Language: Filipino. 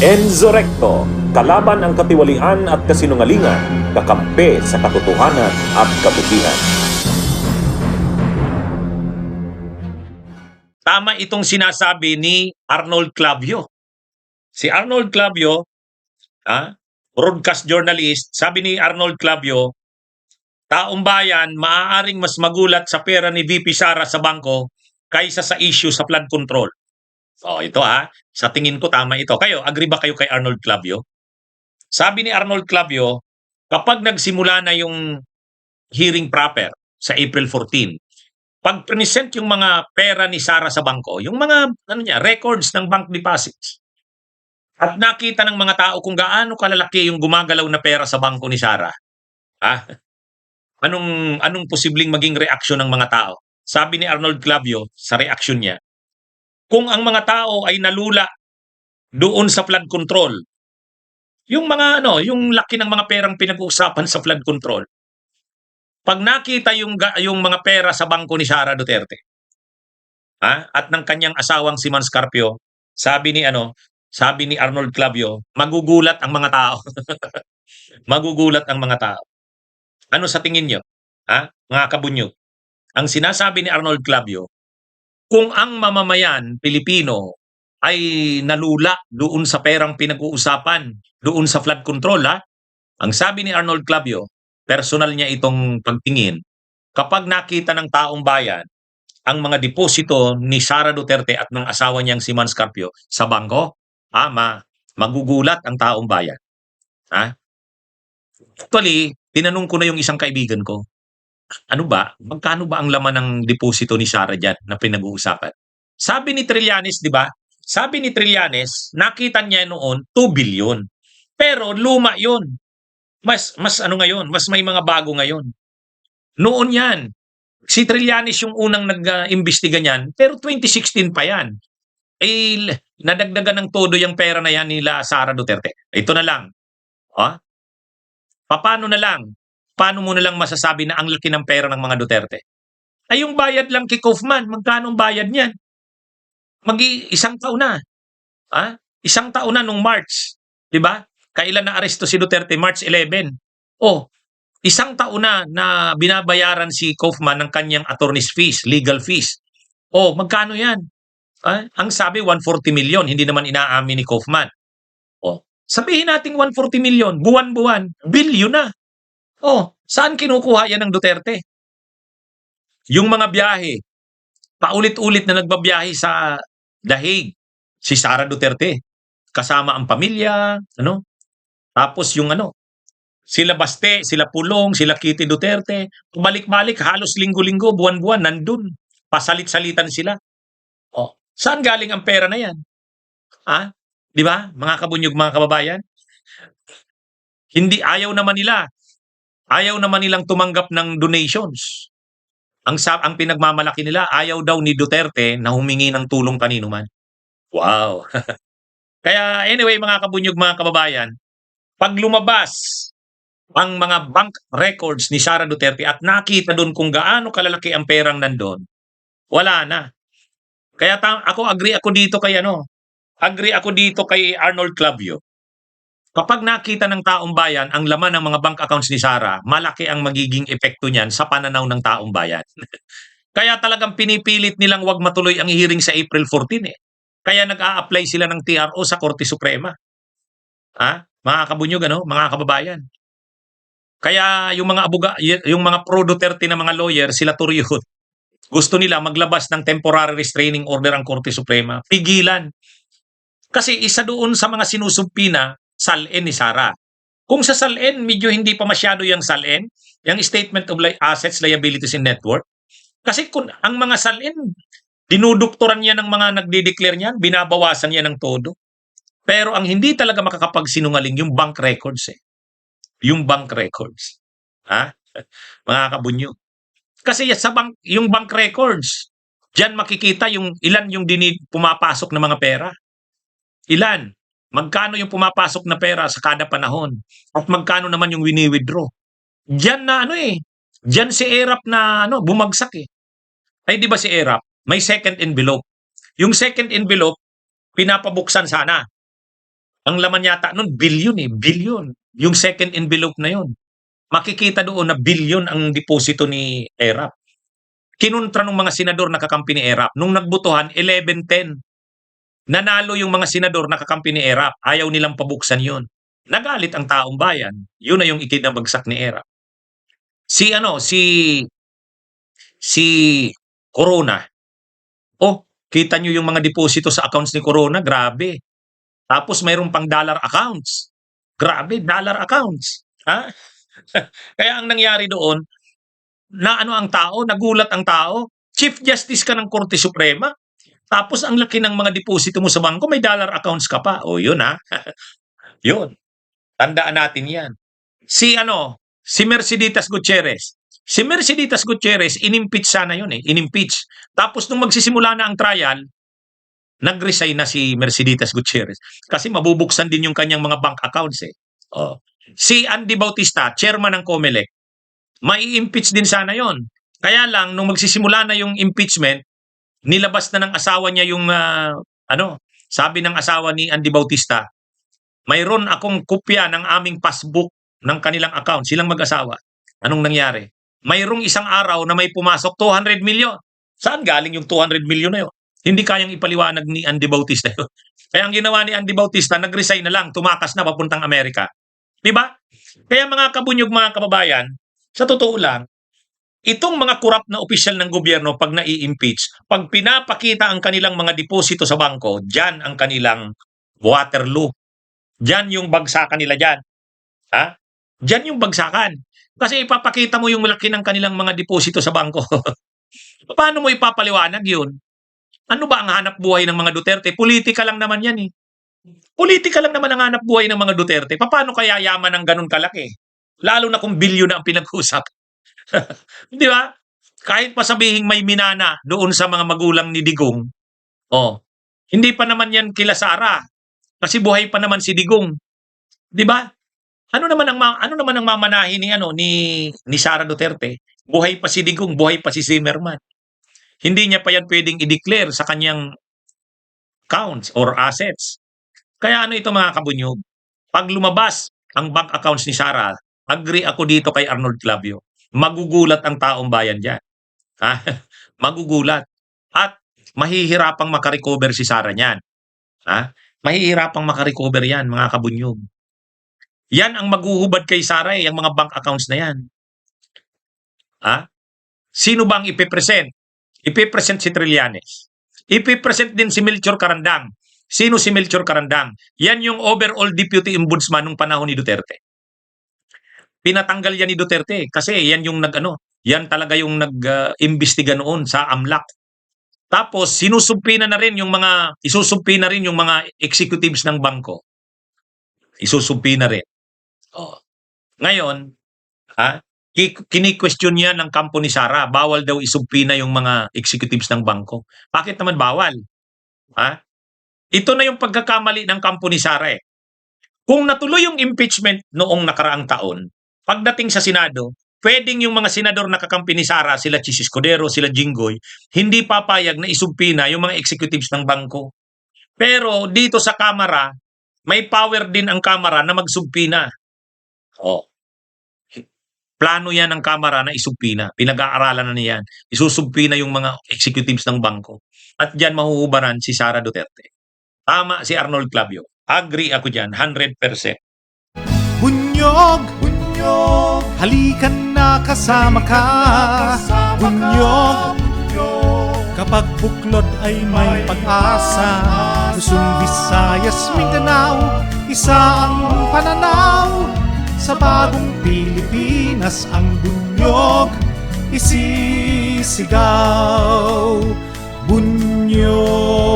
Enzo Recto, kalaban ang katiwalian at kasinungalingan, kakampi sa katotohanan at kabutihan. Tama itong sinasabi ni Arnold Clavio. Si Arnold Clavio, broadcast journalist, sabi ni Arnold Clavio, taong bayan maaaring mas magulat sa pera ni VP Sara sa bangko kaysa sa issue sa flood control. So ito sa tingin ko tama ito. Kayo, agree ba kayo kay Arnold Clavio? Sabi ni Arnold Clavio, kapag nagsimula na yung hearing proper sa April 14, pag present yung mga pera ni Sara sa bangko, yung mga records ng bank deposits, at nakita ng mga tao kung gaano kalalaki yung gumagalaw na pera sa bangko ni Sara, anong posibleng maging reaksyon ng mga tao? Sabi ni Arnold Clavio sa reaksyon niya, kung ang mga tao ay nalula doon sa flood control, yung mga yung laki ng mga perang pinag-uusapan sa flood control, pag nakita yung mga pera sa bangko ni Sara Duterte, at ng kanyang asawang si Man Scarpio, sabi ni Arnold Clavio, magugulat ang mga tao. Magugulat ang mga tao. Ano sa tingin niyo? Mga kabunyog. Ang sinasabi ni Arnold Clavio, kung ang mamamayan Pilipino ay nalula doon sa perang pinag-uusapan, doon sa flood control, ang sabi ni Arnold Clavio, personal niya itong pagtingin, kapag nakita ng taong bayan ang mga deposito ni Sara Duterte at ng asawa niyang si Man Scarpio sa bangko, magugulat ang taong bayan. Actually, tinanong ko na yung isang kaibigan ko, magkano ba ang laman ng deposito ni Sara dyan na pinag-uusapan? Sabi ni Trillanes, di ba? Sabi ni Trillanes, nakita niya noon 2 billion. Pero luma yun. Mas ngayon, mas may mga bago ngayon. Noon yan. Si Trillanes yung unang nag-imbestiga niyan, pero 2016 pa yan. Nadagdagan ng todo yung pera na yan nila Sara Duterte. Ito na lang. Paano na lang? Paano mo na lang masasabi na ang laki ng pera ng mga Duterte? Ay yung bayad lang kay Kaufman, magkano ang bayad niyan? Isang taon na. Isang taon na nung March, 'di ba? Kailan na aresto si Duterte? March 11. Isang taon na binabayaran si Kaufman ng kanyang attorney's fees, legal fees. Magkano 'yan? Ang sabi 140 million, hindi naman inaamin ni Kaufman. Sabihin nating 140 million, buwan-buwan, bilyon na. Saan kinukuha yan ng Duterte? Yung mga biyahe, paulit-ulit na nagbabiyahe sa The Hague, si Sara Duterte, kasama ang pamilya, tapos yung sila Baste, sila Pulong, sila Kitty Duterte, balik-balik, halos linggo-linggo, buwan-buwan, nandun, pasalit-salitan sila. Saan galing ang pera na yan? Di ba, mga kabunyog, mga kababayan? Ayaw naman nilang tumanggap ng donations. Ang pinagmamalaki nila, ayaw daw ni Duterte na humingi ng tulong kanino man. Wow. Kaya anyway, mga kabunyog, mga kababayan, pag lumabas ang mga bank records ni Sara Duterte at nakita doon kung gaano kalalaki ang perang nandun, wala na. Kaya agree ako dito kay Arnold Clavio. Kapag nakita ng taong bayan ang laman ng mga bank accounts ni Sara, malaki ang magiging epekto niyan sa pananaw ng taong bayan. Kaya talagang pinipilit nilang wag matuloy ang hearing sa April 14 . Kaya nag-a-apply sila ng TRO sa Korte Suprema. Mga kabunyog, mga kababayan. Kaya yung mga pro-Duterte na mga lawyer, sila Turiyot, gusto nila maglabas ng temporary restraining order ang Korte Suprema. Pigilan. Kasi isa doon sa mga sinusumpina, SALN ni Sara. Kung sa SALN, medyo hindi pa masyado yung SALN, yung Statement of Assets, Liabilities, and Net Worth. Kasi kung ang mga SALN, dinudukturan niya ng mga nagde-declare niyan, binabawasan niya ng todo. Pero ang hindi talaga makakapagsinungaling, yung bank records . Yung bank records. Mga kabunyo. Kasi yung bank records, diyan makikita yung ilan yung pumapasok na mga pera. Ilan? Magkano yung pumapasok na pera sa kada panahon? At magkano naman yung wini-withdraw? Diyan Diyan si ERAP na bumagsak . Ay di ba si ERAP? May second envelope. Yung second envelope, pinapabuksan sana. Ang laman yata nun billion billion. Yung second envelope na yun. Makikita doon na billion ang deposito ni ERAP. Kinontra ng mga senador na kakampi ni ERAP. Nung nagbutuhan, 11-10. Nanalo yung mga senador na kakampi ni ERAP. Ayaw nilang pabuksan yun. Nagalit ang taong bayan. Yun na yung ikinabagsak ni ERAP. Si Corona. Oh, kita nyo yung mga deposito sa accounts ni Corona, grabe. Tapos mayroon pang dollar accounts. Grabe, dollar accounts. Ha? Kaya ang nangyari doon, na ano ang tao, nagulat ang tao. Chief Justice ka ng Korte Suprema, tapos ang laki ng mga deposito mo sa bangko, may dollar accounts ka pa. O yun ha. Yun. Tandaan natin yan. Si Merceditas Gutierrez. Si Merceditas Gutierrez, inimpeach sana yun Inimpeach. Tapos nung magsisimula na ang trial, nag-resign na si Merceditas Gutierrez. Kasi mabubuksan din yung kanyang mga bank accounts Oh. Si Andy Bautista, chairman ng COMELEC, mai-impeach din sana yon. Kaya lang, nung magsisimula na yung impeachment, nilabas na ng asawa niya yung, sabi ng asawa ni Andy Bautista, mayroon akong kopya ng aming passbook ng kanilang account, silang mag-asawa. Anong nangyari? Mayroong isang araw na may pumasok 200 million. Saan galing yung 200 million na yun? Hindi kayang ipaliwanag ni Andy Bautista yun. Kaya ang ginawa ni Andy Bautista, nag-resign na lang, tumakas na papuntang Amerika. Diba? Kaya mga kabunyog, mga kababayan, sa totoo lang, itong mga korap na opisyal ng gobyerno pag nai-impeach, pag pinapakita ang kanilang mga deposito sa bangko, dyan ang kanilang Waterloo. Dyan yung bagsakan nila dyan. Ha? Dyan yung bagsakan. Kasi ipapakita mo yung malaki ng kanilang mga deposito sa bangko. Paano mo ipapaliwanag yun? Ano ba ang hanap buhay ng mga Duterte? Politika lang naman yan Politika lang naman ang hanap buhay ng mga Duterte. Paano kaya yaman ng ganun kalaki? Lalo na kung bilyon na ang pinag-usap. Di ba? Kahit pa sabihing may minana doon sa mga magulang ni Digong, hindi pa naman yan kila Sara. Kasi buhay pa naman si Digong. Di ba? Ano naman ang mamanahin ni Sara Duterte? Buhay pa si Digong, buhay pa si Zimmerman. Hindi niya pa yan pwedeng i-declare sa kanyang accounts or assets. Kaya ito mga kabunyog, pag lumabas ang bank accounts ni Sara, agree ako dito kay Arnold Clavio, magugulat ang taong bayan dyan. Magugulat. At mahihirapang makarecover si Sara niyan. Mahihirapang makarecover yan, mga kabunyog. Yan ang maghuhubad kay Sara yung mga bank accounts na yan. Sino bang ipipresent? Ipipresent si Trillanes. Ipipresent din si Melchor Carandang. Sino si Melchor Carandang? Yan yung overall deputy ombudsman nung panahon ni Duterte. Pinatanggal yan ni Duterte kasi yan yung yan talaga yung nag-imbestiga noon sa AMLAC. Tapos isusumpina na rin yung mga executives ng bangko. Isusumpina rin. Ngayon, kini-question yan ng kampo ni Sara. Bawal daw isumpina yung mga executives ng bangko. Bakit naman bawal? Ito na yung pagkakamali ng kampo ni Sara Kung natuloy yung impeachment noong nakaraang taon, pagdating sa Senado, pwedeng yung mga senador na kakampi ni Sara, sila Chis Escudero, sila Jinggoy, hindi papayag na isumpina yung mga executives ng bangko. Pero dito sa Kamara, may power din ang Kamara na magsumpina. Plano yan ng Kamara na isumpina. Pinag-aaralan na niyan. Isusumpina yung mga executives ng bangko. At dyan mahuhubaran si Sara Duterte. Tama si Arnold Clavio. Agree ako dyan, 100%. Bunyog, bunyog, halikan na kasama ka. Bunyog, kapag buklod ay may pag-asa. Luzon, Visayas, Mindanao, isa ang pananaw. Sa bagong Pilipinas ang bunyog isisigaw. Bunyog.